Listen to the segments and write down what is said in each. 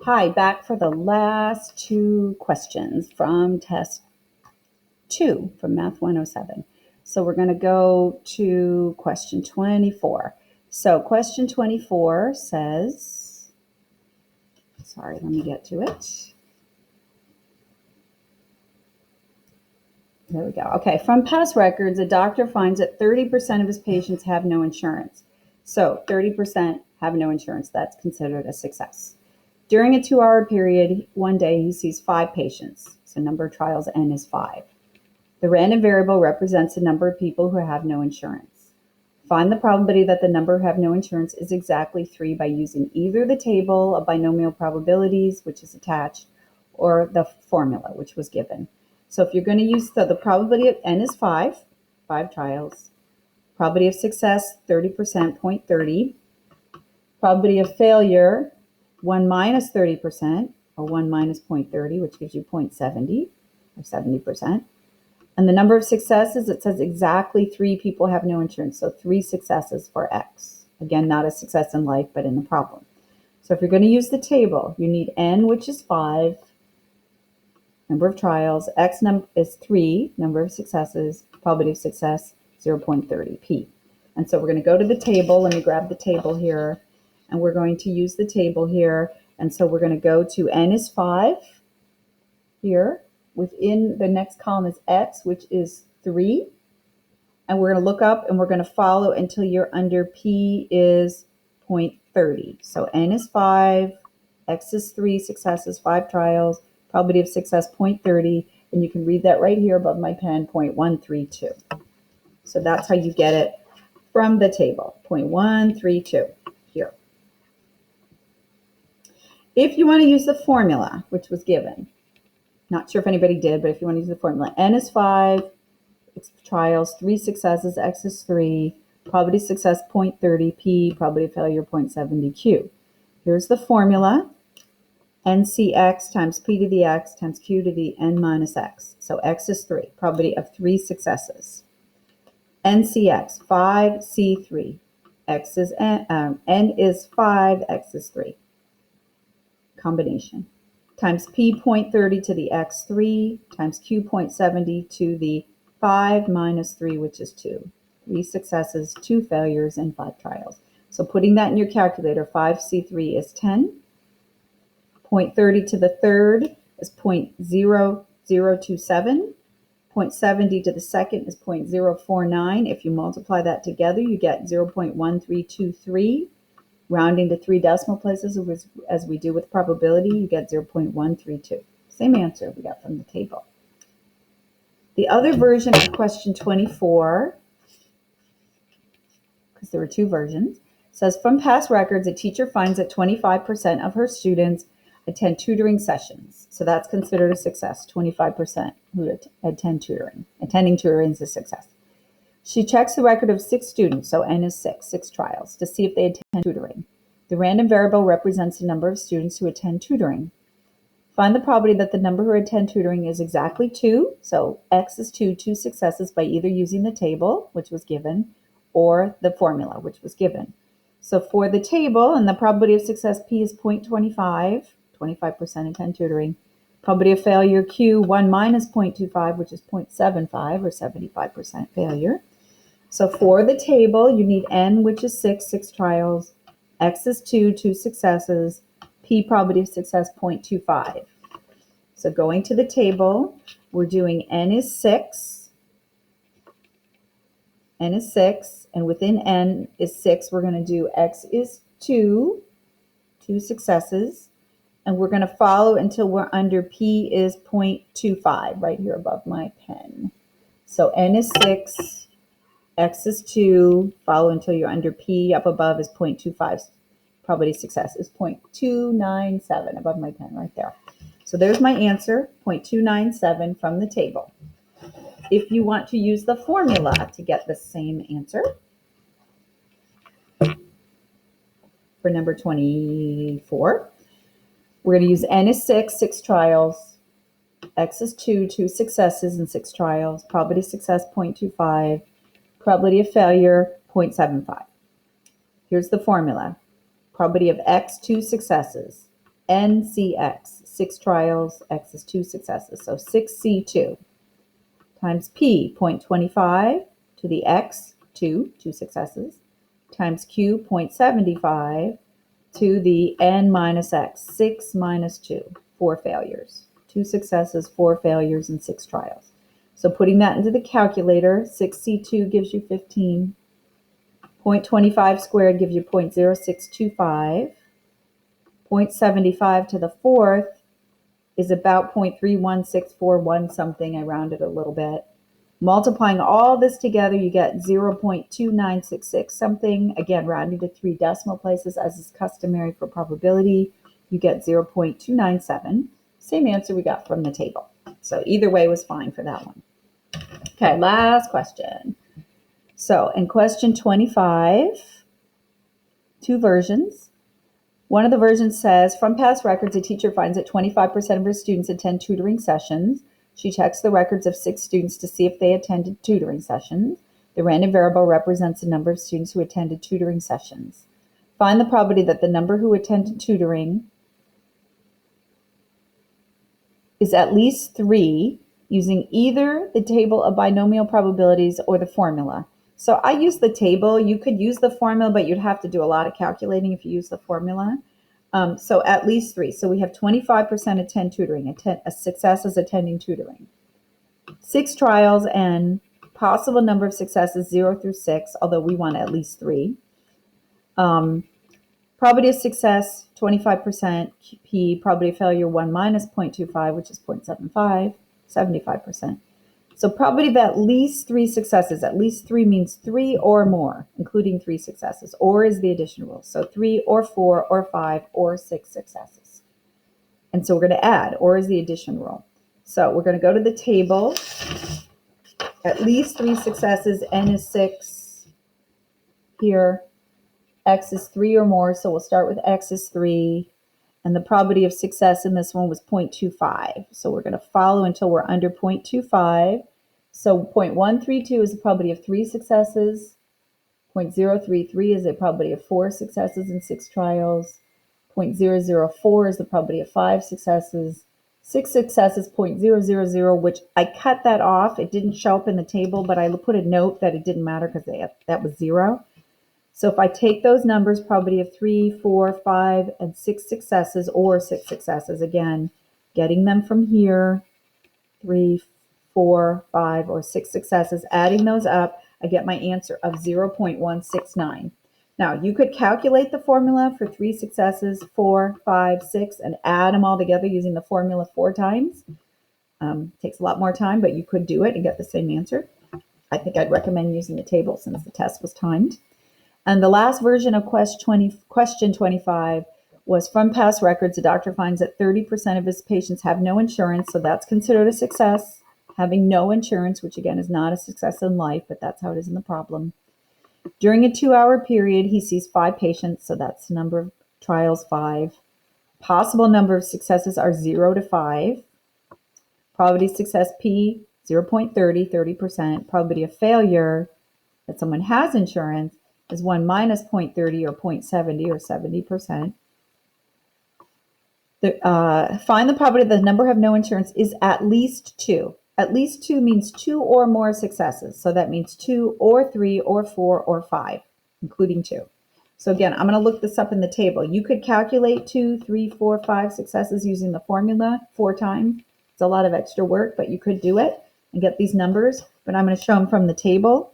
Hi, back for the last two questions from test 2 from Math 107. So we're going to go to question 24. So question 24 says, sorry, let me get to it. There we go. Okay, from past records, a doctor finds that 30% of his patients have no insurance. So 30% have no insurance. That's considered a success. During a 2-hour period, one day he sees 5 patients. So number of trials N is 5. The random variable represents the number of people who have no insurance. Find the probability that the number who have no insurance is exactly 3 by using either the table of binomial probabilities, which is attached, or the formula, which was given. So if you're going to use the probability of N is 5 trials. Probability of success, 30%, 0.30. Probability of failure, 1 minus 30%, or 1 minus 0.30, which gives you 0.70, or 70%. And the number of successes, it says exactly 3 people have no insurance. So 3 successes for X. Again, not a success in life, but in the problem. So if you're going to use the table, you need N, which is 5, number of trials. X is 3, number of successes. Probability of success, 0.30 P. And so we're going to go to the table. Let me grab the table here. And we're going to use the table here. And so we're going to go to N is 5 here. Within the next column is X, which is 3. And we're going to look up and we're going to follow until you're under P is 0.30. So N is 5, X is 3 successes, 5 trials, probability of success 0.30. And you can read that right here above my pen, 0.132. So that's how you get it from the table, 0.132 here. If you want to use the formula, which was given, not sure if anybody did, but if you want to use the formula, N is 5, trials, 3 successes, X is 3, probability of success 0.30, P, probability of failure 0.70, Q. Here's the formula, NCX times P to the X times Q to the N minus X. So X is 3, probability of 3 successes. NCX, 5, C3, X is N is 5, X is 3. Combination. Times P 0.30 to the X 3 times Q 0.70 to the 5 minus 3, which is 2. 3 successes, 2 failures, and 5 trials. So putting that in your calculator, 5C3 is 10. 0.30 to the third is 0.0027. 0.70 to the second is 0.049. If you multiply that together, you get 0.1323. Rounding to 3 decimal places, as we do with probability, you get 0.132. Same answer we got from the table. The other version of question 24, because there were 2 versions, says from past records, a teacher finds that 25% of her students attend tutoring sessions. So that's considered a success, 25% who attend tutoring. Attending tutoring is a success. She checks the record of 6 students, so N is 6 trials, to see if they attend tutoring. The random variable represents the number of students who attend tutoring. Find the probability that the number who attend tutoring is exactly 2, so X is 2 successes by either using the table, which was given, or the formula, which was given. So for the table, and the probability of success P is 0.25, 25% attend tutoring. Probability of failure Q, 1 minus 0.25, which is 0.75, or 75% failure. So for the table, you need N, which is 6 trials. X is 2 successes. P, probability of success, 0.25. So going to the table, we're doing N is 6. N is 6. And within N is 6, we're going to do X is 2 successes. And we're going to follow until we're under P is 0.25, right here above my pen. So N is 6. X is 2, follow until you're under P, up above is 0.25. Probability of success is 0.297, above my pen right there. So there's my answer, 0.297 from the table. If you want to use the formula to get the same answer, for number 24, we're going to use N is 6 trials. X is 2 successes and 6 trials. Probability of success, 0.25. Probability of failure, 0.75. Here's the formula. Probability of X, 2 successes. NCX, 6 trials, X is 2 successes. So 6C2 times P, 0.25 to the X, 2 successes, times Q, 0.75 to the N minus X, 6 minus 2, 4 failures. 2 successes, 4 failures, and 6 trials. So putting that into the calculator, 6C2 gives you 15. 0.25 squared gives you 0.0625. 0.75 to the fourth is about 0.31641 something. I rounded a little bit. Multiplying all this together, you get 0.2966 something. Again, rounding to 3 decimal places as is customary for probability. You get 0.297. Same answer we got from the table. So either way was fine for that one. Okay, last question. So in question 25, 2 versions. One of the versions says, from past records, a teacher finds that 25% of her students attend tutoring sessions. She checks the records of 6 students to see if they attended tutoring sessions. The random variable represents the number of students who attended tutoring sessions. Find the probability that the number who attended tutoring is at least 3 using either the table of binomial probabilities or the formula. So I use the table. You could use the formula, but you'd have to do a lot of calculating if you use the formula. So at least 3. So we have 25% attend tutoring. A success is attending tutoring. 6 trials and possible number of successes 0 through 6, although we want at least 3. Probability of success 25%. P. Probability of failure 1 minus 0.25, which is 0.75, 75%. So probability of at least 3 successes. At least 3 means 3 or more, including 3 successes. Or is the addition rule. So 3 or 4 or 5 or 6 successes. And so we're going to add, or is the addition rule. So we're going to go to the table. At least 3 successes. N is 6 here. X is 3 or more. So we'll start with X is 3. And the probability of success in this one was 0.25. So we're going to follow until we're under 0.25. So 0.132 is the probability of 3 successes. 0.033 is the probability of 4 successes in 6 trials. 0.004 is the probability of 5 successes. 6 successes, 0.000, which I cut that off. It didn't show up in the table, but I put a note that it didn't matter because that was 0. So if I take those numbers, probability of 3, 4, 5, and 6 successes, or 6 successes, again, getting them from here, 3, 4, 5, or 6 successes, adding those up, I get my answer of 0.169. Now, you could calculate the formula for 3 successes, 4, 5, 6, and add them all together using the formula 4 times. Takes a lot more time, but you could do it and get the same answer. I think I'd recommend using the table since the test was timed. And the last version of question 25 was, from past records, a doctor finds that 30% of his patients have no insurance, so that's considered a success. Having no insurance, which again is not a success in life, but that's how it is in the problem. During a 2-hour period, he sees 5 patients, so that's the number of trials, 5. Possible number of successes are 0 to 5. Probability of success P, 0.30, 30%. Probability of failure that someone has insurance is 1 minus 0.30 or 0.70 or 70%. Find the probability that the number have no insurance is at least 2. At least 2 means 2 or more successes. So that means 2 or 3 or 4 or 5, including 2. So again, I'm going to look this up in the table. You could calculate 2, 3, 4, 5 successes using the formula 4 times. It's a lot of extra work, but you could do it and get these numbers. But I'm going to show them from the table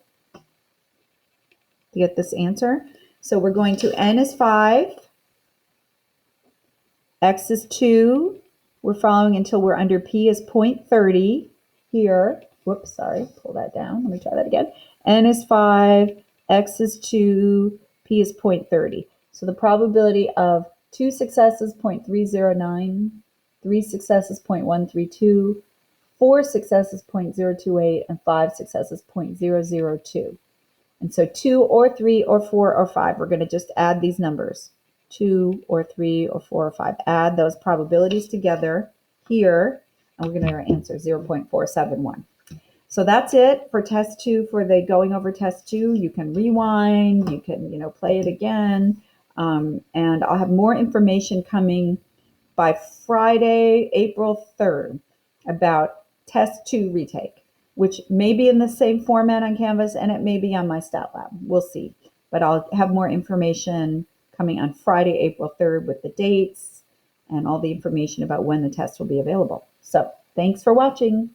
to get this answer. So we're going to N is 5, X is 2. We're following until we're under P is 0.30 here. Whoops, sorry, pull that down. Let me try that again. N is 5, X is 2, P is 0.30. So the probability of 2 successes, 0.309, 3 successes, 0.132, 4 successes, 0.028, and 5 successes, 0.002. And so 2 or 3 or 4 or 5, we're going to just add these numbers. 2 or 3 or 4 or 5. Add those probabilities together here, and we're going to answer 0.471. So that's it for test 2. For the going over test 2, you can rewind, you can play it again, and I'll have more information coming by Friday, April 3rd, about test 2 retake, which may be in the same format on Canvas and it may be on my stat lab. We'll see. But I'll have more information coming on Friday, April 3rd with the dates and all the information about when the test will be available. So thanks for watching.